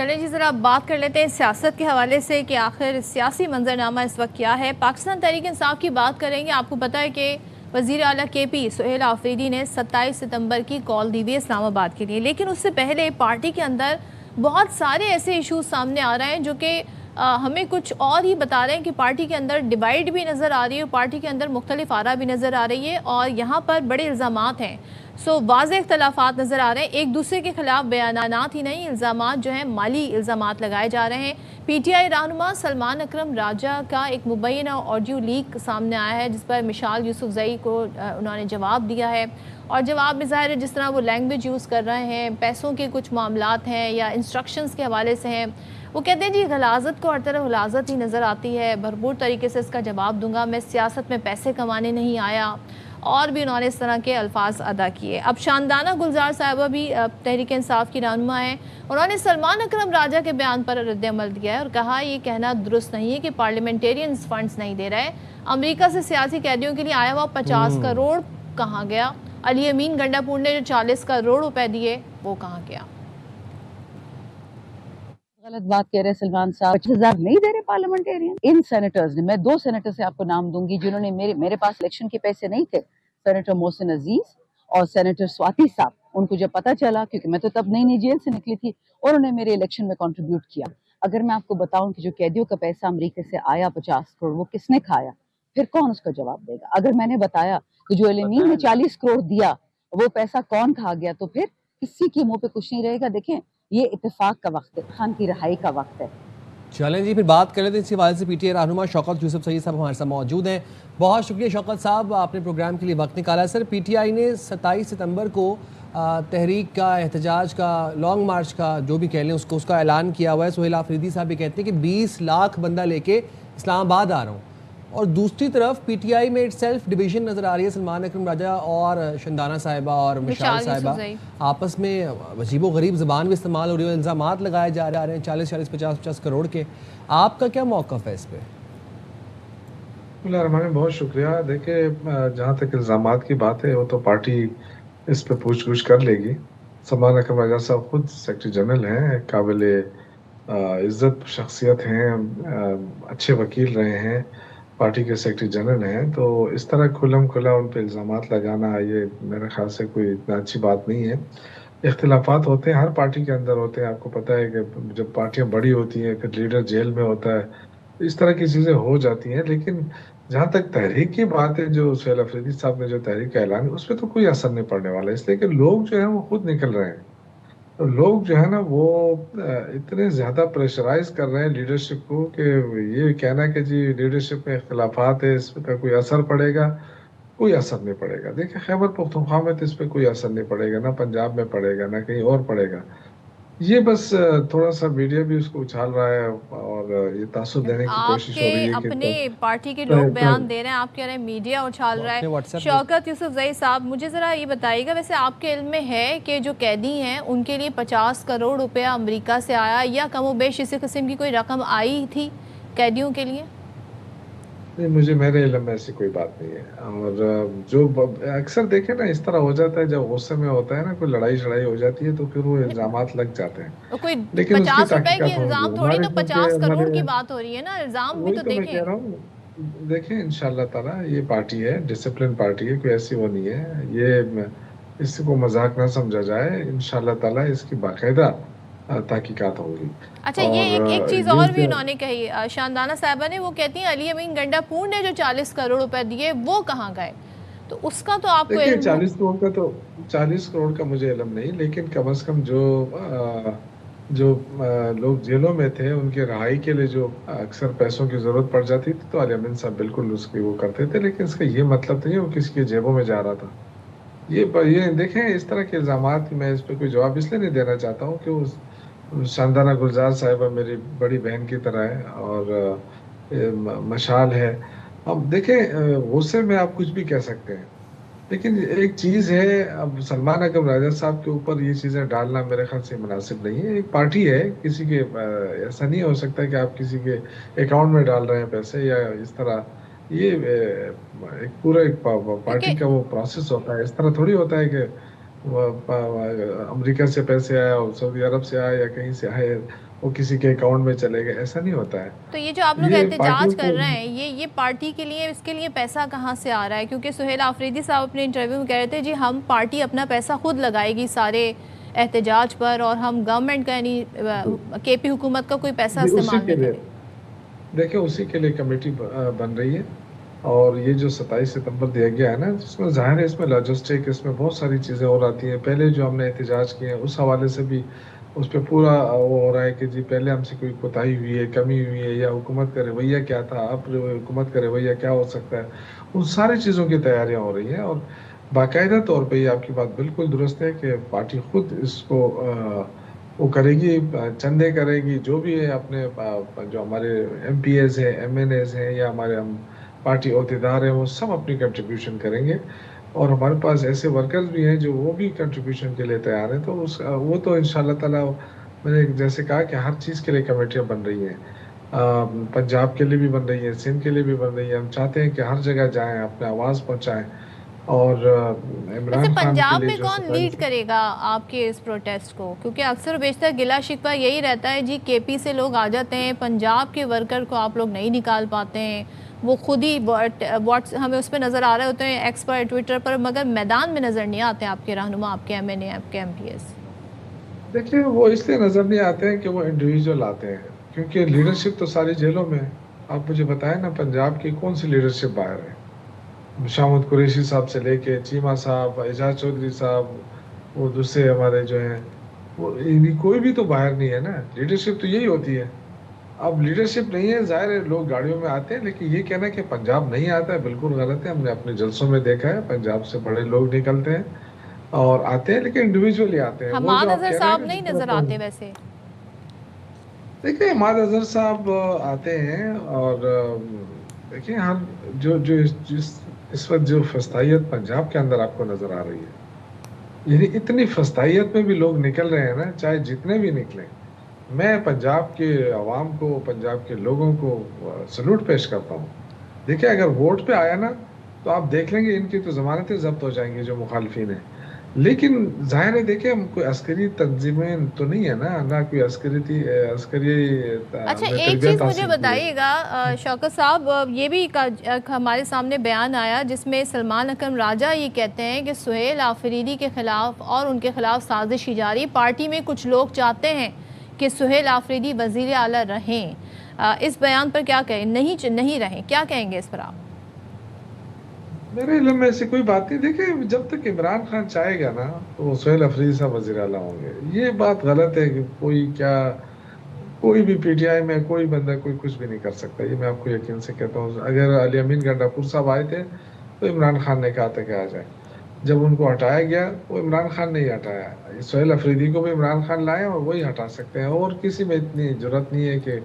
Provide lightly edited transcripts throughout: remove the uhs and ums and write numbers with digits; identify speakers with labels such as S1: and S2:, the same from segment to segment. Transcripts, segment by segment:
S1: چلیں جی ذرا بات کر لیتے ہیں سیاست کے حوالے سے کہ آخر سیاسی منظرنامہ اس وقت کیا ہے۔ پاکستان تحریک انصاف کی بات کریں گے۔ آپ کو پتہ ہے کہ وزیر اعلیٰ کے پی سہیل آفریدی نے 27 ستمبر کی کال دی ہوئی ہے اسلام آباد کے لیے، لیکن اس سے پہلے پارٹی کے اندر بہت سارے ایسے ایشوز سامنے آ رہے ہیں جو کہ ہمیں کچھ اور ہی بتا رہے ہیں کہ پارٹی کے اندر ڈیوائیڈ بھی نظر آ رہی ہے، پارٹی کے اندر مختلف آراء بھی نظر آ رہی ہے اور یہاں پر بڑے الزامات ہیں۔ واضح اختلافات نظر آ رہے ہیں، ایک دوسرے کے خلاف بیانات ہی نہیں، الزامات جو ہیں مالی الزامات لگائے جا رہے ہیں۔ پی ٹی آئی رہنما سلمان اکرم راجہ کا ایک مبینہ آڈیو لیک سامنے آیا ہے جس پر مشال یوسف زئی کو انہوں نے جواب دیا ہے، اور جواب میں ظاہر ہے جس طرح وہ لینگویج یوز کر رہے ہیں، پیسوں کے کچھ معاملات ہیں یا انسٹرکشنز کے حوالے سے ہیں، وہ کہتے ہیں جی غلاظت کو ہر طرف غلاظت ہی نظر آتی ہے، بھرپور طریقے سے اس کا جواب دوں گا، میں سیاست میں پیسے کمانے نہیں آیا، اور بھی انہوں نے اس طرح کے الفاظ ادا کیے۔ اب شاندانہ گلزار صاحبہ بھی تحریک انصاف کی رہنما ہیں، انہوں نے سلمان اکرم راجہ کے بیان پر رد عمل دیا ہے اور کہا یہ کہنا درست نہیں ہے کہ پارلیمنٹیرینز فنڈز نہیں دے رہے، امریکہ سے سیاسی قیدیوں کے لیے آیا ہوا 50 کروڑ کہاں گیا، علی امین گنڈا پور نے جو 40 کروڑ روپے دیے وہ کہاں گیا۔
S2: غلط بات کہہ رہے سلمان صاحب، 25,000 نہیں دے رہے پارلیمنٹیرین۔ ان سینیٹرز نے، میں 2 سینیٹر سے آپ کو نام دوں گی جنہوں نے میرے پاس الیکشن کے پیسے نہیں تھے، سینیٹر محسن عزیز اور سینیٹر سواتی صاحب، ان کو جب پتا چلا، کیونکہ میں تو تب نئی جیل سے نکلی تھی، اور انہوں نے میرے الیکشن میں کنٹریبیوٹ کیا۔ اگر میں آپ کو بتاؤں کہ جو قیدیوں کا پیسہ امریکہ سے آیا 50 کروڑ، وہ کس نے کھایا، پھر کون اس کا جواب دے گا؟ اگر میں نے بتایا کہ جو الامین نے 40 کروڑ دیا وہ پیسہ کون کھا گیا، تو پھر کسی کے منہ پہ کچھ نہیں رہے گا۔ دیکھیں یہ اتفاق کا وقت ہے، خان کی رہائی کا وقت ہے۔
S3: چلیں جی پھر بات کر لیتے ہیں اس حوالے سے۔ پی ٹی آئی رہنما شوکت یوسف زئی صاحب ہمارے ساتھ موجود ہیں۔ بہت شکریہ شوکت صاحب، آپ نے پروگرام کے لیے وقت نکالا ہے۔ سر پی ٹی آئی نے 27 ستمبر کو تحریک کا، احتجاج کا، لانگ مارچ کا جو بھی کہہ لیں اس کا اعلان کیا ہوا ہے۔ سہیل آفریدی صاحب بھی کہتے ہیں کہ 20 لاکھ بندہ لے کے اسلام آباد آ رہا ہوں، اور دوسری طرف پی ٹی آئی میں اٹ سیلف ڈویژن نظر آ رہی ہے۔ سلمان اکرم راجہ اور شندانہ صاحبہ اور مشال صاحبہ آپس میں عجیب و غریب زبان بھی استعمال ہو رہی ہے، الزامات لگائے جا رہے ہیں 40 50 کروڑ کے۔ آپ کا کیا موقف ہے اس پہ؟
S4: بسم اللہ الرحمن الرحیم، بہت شکریہ۔ دیکھیں جہاں تک الزامات کی بات ہے وہ تو پارٹی اس پہ پوچھ گچھ کر لے گی۔ سلمان اکرم راجہ صاحب خود سیکرٹری جنرل ہیں، قابل عزت شخصیت ہیں، اچھے وکیل رہے ہیں، پارٹی کے سیکرٹری جنرل ہیں، تو اس طرح کھلم کھلا ان پہ الزامات لگانا یہ میرے خیال سے کوئی اتنا اچھی بات نہیں ہے۔ اختلافات ہوتے ہیں، ہر پارٹی کے اندر ہوتے ہیں، آپ کو پتہ ہے کہ جب پارٹیاں بڑی ہوتی ہیں پھر لیڈر جیل میں ہوتا ہے، اس طرح کی چیزیں ہو جاتی ہیں۔ لیکن جہاں تک تحریک کی بات ہے، جو سہیل آفریدی صاحب نے جو تحریک کا اعلان ہے اس پہ تو کوئی اثر نہیں پڑنے والا، اس لیے کہ لوگ جو ہیں وہ خود نکل رہے ہیں۔ تو لوگ جو ہے نا وہ اتنے زیادہ پریشرائز کر رہے ہیں لیڈرشپ کو کہ یہ کہنا کہ جی لیڈرشپ میں اختلافات ہے اس کا کوئی اثر پڑے گا، کوئی اثر نہیں پڑے گا۔ دیکھیں خیبر پختونخوا میں تو اس پہ کوئی اثر نہیں پڑے گا، نہ پنجاب میں پڑے گا، نہ کہیں اور پڑے گا۔ یہ بس تھوڑا سا میڈیا بھی اس کو اچھال رہا ہے اور یہ تاثر دینے کی کوشش ہو رہی ہے
S1: آپ
S4: کہ
S1: کے اپنے پارٹی کے لوگ بیان دے رہے ہیں، آپ کہہ رہے ہیں میڈیا اچھال رہا ہے۔ شوکت یوسف زئی صاحب مجھے ذرا یہ بتائیے گا، ویسے آپ کے علم میں ہے کہ جو قیدی ہیں ان کے لیے 50 کروڑ روپیہ امریکہ سے آیا یا کم و بیش اسی قسم کی کوئی رقم آئی تھی قیدیوں کے لیے؟
S4: نہیں، مجھے میرے علم میں ایسی کوئی بات نہیں ہے۔ اور جو اکثر دیکھیں نا اس طرح ہو جاتا ہے، جب غصے میں ہوتا ہے نا کوئی لڑائی شڑائی ہو جاتی ہے تو پھر وہ الزامات لگ جاتے ہیں،
S1: کوئی
S4: لیکن اس کی
S1: 50 روپے کی
S4: تحقیقات ہوں گی
S1: الزام تھوڑی،
S4: ہمارے،
S1: تو
S4: کیونکہ
S1: 50 کروڑ
S4: ہمارے
S1: کی بات ہو رہی ہے نا، الزام بھی
S4: وہی
S1: تو
S4: تو میں
S1: دیکھیں۔
S4: کہہ رہا ہوں۔ دیکھیں انشاءاللہ تعالیٰ یہ پارٹی ہے، ڈسپلن پارٹی ہے، کوئی ایسی وہ نہیں ہے، یہ اس کو مذاق نہ سمجھا جائے۔ انشاءاللہ تعالیٰ اس کی باقاعدہ تحقیقات ہوں گی۔
S1: اچھا یہ ایک چیز اور بھی انہوں نے کہی، شاندانہ صاحبہ نے، وہ کہتی ہیں علی امین گنڈا پور نے جو 40 کروڑ روپے دیے وہ کہاں گئے، تو اس کا تو آپ کو
S4: دیکھیں
S1: علم
S4: 40 کروڑ کا مجھے علم نہیں، لیکن کم از کم جو لوگ جیلوں میں تھے ان کے رہائی کے لیے جو اکثر پیسوں کی ضرورت پڑ جاتی تھی تو علی امین صاحب بالکل اس کی وہ کرتے تھے، لیکن اس کا یہ مطلب نہیں وہ کسی کے جیبوں میں جا رہا تھا۔ یہ دیکھیں اس طرح کے الزامات میں اس پہ کوئی جواب اس لیے نہیں دینا چاہتا ہوں کہ شاندانہ گلزار صاحبہ میری بڑی بہن کی طرح ہے اور مشال ہے۔ اب دیکھیں غصے میں آپ کچھ بھی کہہ سکتے ہیں، لیکن ایک چیز ہے، اب سلمان اکرم راجہ صاحب کے اوپر یہ چیزیں ڈالنا میرے خیال سے مناسب نہیں ہے۔ ایک پارٹی ہے، کسی کے ایسا نہیں ہو سکتا کہ آپ کسی کے اکاؤنٹ میں ڈال رہے ہیں پیسے یا اس طرح، یہ ایک پورا ایک پارٹی کا وہ پروسیس ہوتا ہے، اس طرح تھوڑی ہوتا ہے کہ अमेरिका से पैसे आए और सऊदी अरब से आए या कहीं से आए, वो किसी के अकाउंट में चले गए, ऐसा नहीं होता है।
S1: तो ये जो आप लोग
S4: ये
S1: एहतजाज
S4: पार्टियों
S1: कर
S4: को
S1: रहे हैं, ये पार्टी के लिए, इसके लिए पैसा कहाँ से आ रहा है? क्योंकि सुहेल आफरीदी साहब अपने इंटरव्यू में कह रहे थे जी हम पार्टी अपना पैसा खुद लगाएगी सारे एहतजाज पर, और हम गवर्नमेंट का यानी केपी हुकूमत का कोई पैसा
S4: उसी
S1: इस्तेमाल
S4: के
S1: नहीं
S4: लिए,
S1: करेगी।
S4: देखिए उसी के लिए कमेटी बन रही है। और ये जो 27 सितंबर दिया गया है ना, जिसमें ज़ाहिर है इसमें लॉजिस्टिक, इसमें बहुत सारी चीज़ें और आती हैं। पहले जो हमने एहतजाज किए हैं उस हवाले से भी उस पर पूरा वो हो रहा है कि जी पहले हमसे कोई कोताही हुई है, कमी हुई है, या हुकूमत का रवैया क्या था, अब हुकूमत का रवैया क्या हो सकता है, उन सारी चीज़ों की तैयारियां हो रही हैं। और बाकायदा तौर पे ये आपकी बात बिल्कुल दुरुस्त है कि पार्टी खुद इसको वो करेगी, चंदे करेगी, जो भी है अपने जो हमारे MPs हैं, MNAs हैं, या हमारे हम पार्टी अहदेदार हैं, वो सब अपनी कंट्रीब्यूशन करेंगे। और हमारे पास ऐसे वर्कर्स भी हैं जो वो भी कंट्रीब्यूशन के लिए तैयार हैं। तो वो तो इंशाल्लाह ताला, मैंने जैसे कहा कि हर चीज़ के लिए कमेटियाँ बन रही हैं। पंजाब के लिए भी बन रही है, सिंध के लिए भी बन रही है। हम चाहते हैं कि हर जगह जाएं, अपने आवाज़ पहुंचाएं। और
S1: वैसे
S4: इमरान खान के
S1: पंजाब
S4: लिए
S1: में
S4: जो
S1: कौन लीड करेगा आपके इस प्रोटेस्ट को? क्योंकि अक्सर बेशतर गिला शिकवा यही रहता है जी, केपी से लोग आ जाते हैं, पंजाब के वर्कर को आप लोग नहीं निकाल पाते हैं, वो खुद ही व्हाट्स हमें उस पर नज़र आ रहे होते हैं, एक्स पर, ट्विटर पर, मगर मैदान में नज़र नहीं आते आपके रहनुमा, आपके MNA, आपके MPs।
S4: देखिए वो इसलिए नज़र नहीं आते हैं कि वो इंडिविजुअल आते हैं, क्योंकि लीडरशिप तो सारी जेलों में है। आप मुझे बताएं ना, पंजाब की कौन सी लीडरशिप बाहर है? शामद कुरैशी साहब से लेके चीमा साहब, एजाज चौधरी साहब, वो दूसरे हमारे जो हैं, वो कोई भी तो बाहर नहीं है ना। लीडरशिप तो यही होती है। अब लीडरशिप नहीं है, जाहिर है लोग गाड़ियों में आते हैं, लेकिन ये कहना कि पंजाब नहीं आता है बिल्कुल गलत है। हमने अपने जलसों में देखा है, पंजाब से बड़े लोग निकलते हैं और आते हैं, लेकिन इंडिविजुअली आते हैं। वो
S1: हमाद
S4: जो आप
S1: अजहर
S4: कह रहे
S1: साहब
S4: हैं
S1: नहीं
S4: जिस
S1: नज़र
S4: तरह
S1: आते वैसे।
S4: देखिए हमाद अजहर साहब आते हैं। और देखिए हर जो जो इस वक्त जो फस्तायत पंजाब के अंदर आपको नजर आ रही है, यानी इतनी फस्तायत में भी लोग निकल रहे हैं ना, चाहे जितने भी निकले। मैं पंजाब के अवाम को, पंजाब के लोगों को सलूट पेश करता हूँ। देखिए अगर वोट पे आया ना, तो आप देख लेंगे इनकी तो जमानतें जब्त हो जाएंगी जो मुखालफिन है। लेकिन जाहिर है देखिए हम कोई अस्करी तंजीमें तो नहीं है ना कोई अस्करी
S1: अच्छा,
S4: हमने
S1: एक
S4: तरबियत
S1: चीज़ मुझे
S4: हासिल की है।
S1: बताइएगा शौकत साहब, ये भी हमारे सामने बयान आया जिसमें सलमान अकरम राजा ये कहते हैं कि सुहेल आफरीदी के ख़िलाफ़ और उनके ख़िलाफ़ साजिश की जा रही। पार्टी में कुछ लोग चाहते हैं कि सुहेल आफरीदी वज़ीर आला रहें। इस बयान पर क्या कहें? नहीं रहें, क्या कहेंगे इस पर आप?
S4: मेरे इल्म में ऐसी कोई बात नहीं। देखिए जब तक इमरान खान चाहेगा ना, तो वो सुहेल अफरीदी साहब वज़ीर आला होंगे। ये बात गलत है कि कोई भी PTI में कोई बंदा कोई कुछ भी नहीं कर सकता। ये मैं आपको यकीन से कहता हूँ। अगर अली अमीन गंडापुर साहब आए थे तो इमरान खान ने कहा था कि आ जाए। जब उनको हटाया गया, वो इमरान खान ने ही हटाया। सुहेल अफरीदी को भी इमरान खान लाए और वही हटा सकते हैं। और किसी में इतनी जरूरत नहीं है कि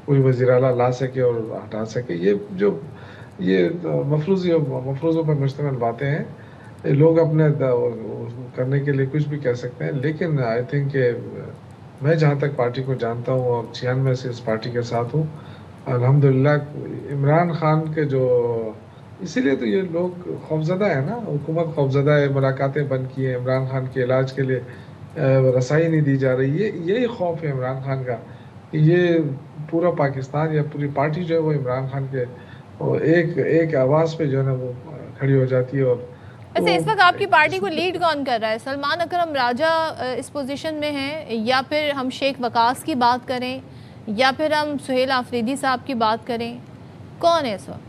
S4: कोई वज़ीर आला ला सके और हटा सके। ये मफरूज़ों पर मुश्तमिल बातें हैं। ये लोग अपने करने के लिए कुछ भी कह सकते हैं। लेकिन आई थिंक मैं जहाँ तक पार्टी को जानता हूँ और 96 से इस पार्टी के साथ हूँ, अल्हम्दुलिल्लाह इमरान खान के जो, इसीलिए तो ये लोग खौफज़दा है ना, हुकूमत खौफज़दा है। मुलाकातें बंद की हैं, इमरान खान के इलाज के लिए रसाई नहीं दी जा रही है। यही खौफ है इमरान खान का कि ये पूरा पाकिस्तान या पूरी पार्टी जो है वो इमरान खान के एक आवाज़ पे जो है ना वो खड़ी हो जाती है। और
S1: वैसे इस वक्त आपकी पार्टी को लीड कौन कर रहा है? सलमान अकरम राजा इस पोजीशन में हैं, या फिर हम शेख वकास की बात करें, या फिर हम सुहेल आफरीदी साहब की बात करें? कौन है इस वक्त?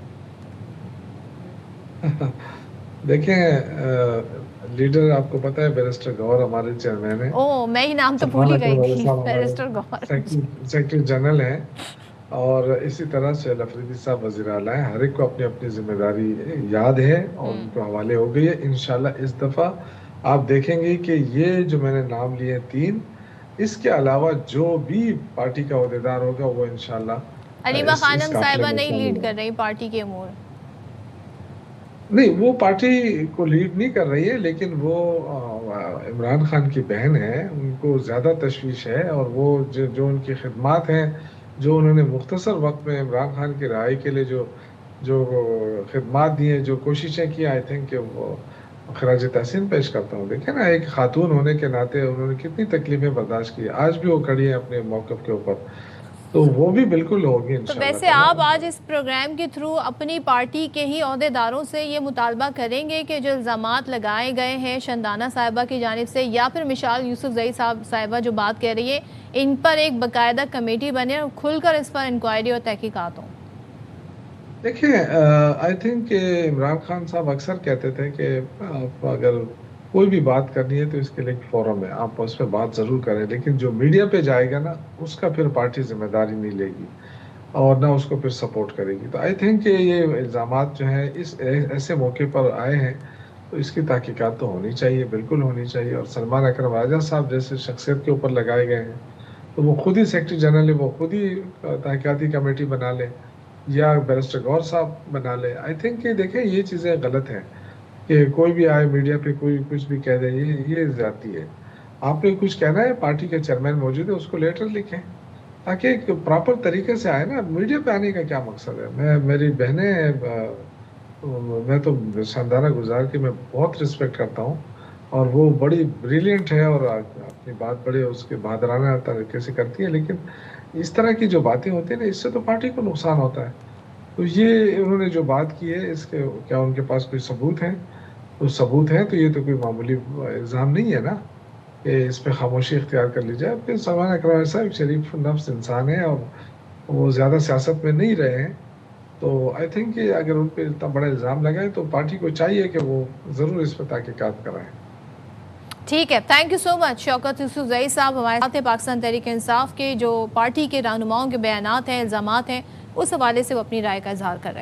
S4: देखें लीडर आपको पता है बैरिस्टर गौहर हमारे चेयरमैन है।
S1: ओह, मैं ही नाम तो भूल ही गई थी, बैरिस्टर गौहर।
S4: सेक्रेटरी जनरल हैं। और इसी तरह सुहेल अफरीदी साहब वज़ीर आला हैं। हर एक को अपनी अपनी जिम्मेदारी याद है और उनको हवाले हो गई है। इंशाल्लाह इस दफ़ा आप देखेंगे कि ये जो मैंने नाम लिए 3, इसके अलावा जो भी पार्टी का अहदेदार होगा वो इंशाल्लाह
S1: अलीमा
S4: इस
S1: खानम
S4: काफ़िले
S1: साहिबा
S4: में
S1: नहीं
S4: शामिल
S1: लीड
S4: होगा।
S1: कर रही पार्टी के अमूर?
S4: नहीं, वो पार्टी को लीड नहीं कर रही है, लेकिन वो इमरान खान की बहन है, उनको ज़्यादा तशवीश है। और वो जो उनकी खिदमात हैं, जो उन्होंने मुख्तसर वक्त में इमरान खान की रहाई के लिए जो खिदमात दी हैं, जो कोशिशें की, आई थिंक कि खराज तहसीन पेश करता हूँ। देखिए ना, एक खातून होने के नाते उन्होंने कितनी तकलीफें बर्दाश्त की, आज भी वो खड़ी हैं अपने मौक़िफ़ के ऊपर, तो वो भी बिल्कुल होगी
S1: तो
S4: इंशाअल्लाह
S1: वैसे
S4: ताला।
S1: आप आज इस प्रोग्राम के थ्रू अपनी पार्टी के ही अहदेदारों से ये मुतालबा करेंगे कि जो इल्ज़ामात लगाए गए हैं शंदाना साहिबा की जानिब से या फिर मिशाल यूसुफजई साहिबा जो बात कह रही है, इन पर एक बाकायदा कमेटी बने और खुलकर इस पर इंक्वायरी और तहकीकात हों?
S4: देखिए, आई थिंक इमरान खान साहब अक्सर कहते थे कि आप अगर कोई भी बात करनी है तो इसके लिए एक फोरम है, आप उस पर बात ज़रूर करें, लेकिन जो मीडिया पे जाएगा ना, उसका फिर पार्टी जिम्मेदारी नहीं लेगी और ना उसको फिर सपोर्ट करेगी। तो आई थिंक ये इल्ज़ामात जो हैं इस ऐसे मौके पर आए हैं, तो इसकी तहकीकात तो होनी चाहिए, बिल्कुल होनी चाहिए। और सलमान अकरम राजा साहब जैसे शख्सियत के ऊपर लगाए गए हैं, तो वो खुद ही सेक्रेटरी जनरल है, वो खुद ही तहकीकाती कमेटी बना लें या बैरिस्टर गौर साहब बना ले। आई थिंक कि देखें, ये चीज़ें गलत हैं कि कोई भी आए मीडिया पे कोई कुछ भी कह दे, ये ज़्यादती है। आपने कुछ कहना है, पार्टी के चेयरमैन मौजूद है, उसको लेटर लिखें ताकि एक प्रॉपर तरीके से आए ना। मीडिया पे आने का क्या मकसद है? मेरी बहनें, मैं तो शानदाना गुजार की मैं बहुत रिस्पेक्ट करता हूँ और वो बड़ी ब्रिलियंट है और अपनी बात बड़े उसके बहादुराना तरीके से करती है, लेकिन इस तरह की जो बातें होती हैं ना, इससे तो पार्टी को नुकसान होता है। तो ये उन्होंने जो बात की है, इसके क्या उनके पास कोई सबूत है? तो सबूत है तो ये तो कोई मामूली इल्ज़ाम नहीं है ना कि इस पे खामोशी इख्तियार कर ली जाए। फिर सलमान अकरम साहब एक शरीफ नफ्स इंसान है और वो ज़्यादा सियासत में नहीं रहे हैं, तो आई थिंक कि अगर उन पे इतना बड़ा इल्ज़ाम लगाए तो पार्टी को चाहिए कि वो ज़रूर इस पर तहकीकात कराएं।
S1: ठीक है, thank you so much. Shaukat Yousafzai साहब हमारे साथ हैं। पाकिस्तान तहरीक इंसाफ के जो पार्टी के रहनुमाओं के बयानात हैं, इल्ज़ामात हैं, उस हवाले से वो अपनी राय का इजहार कर रहे हैं।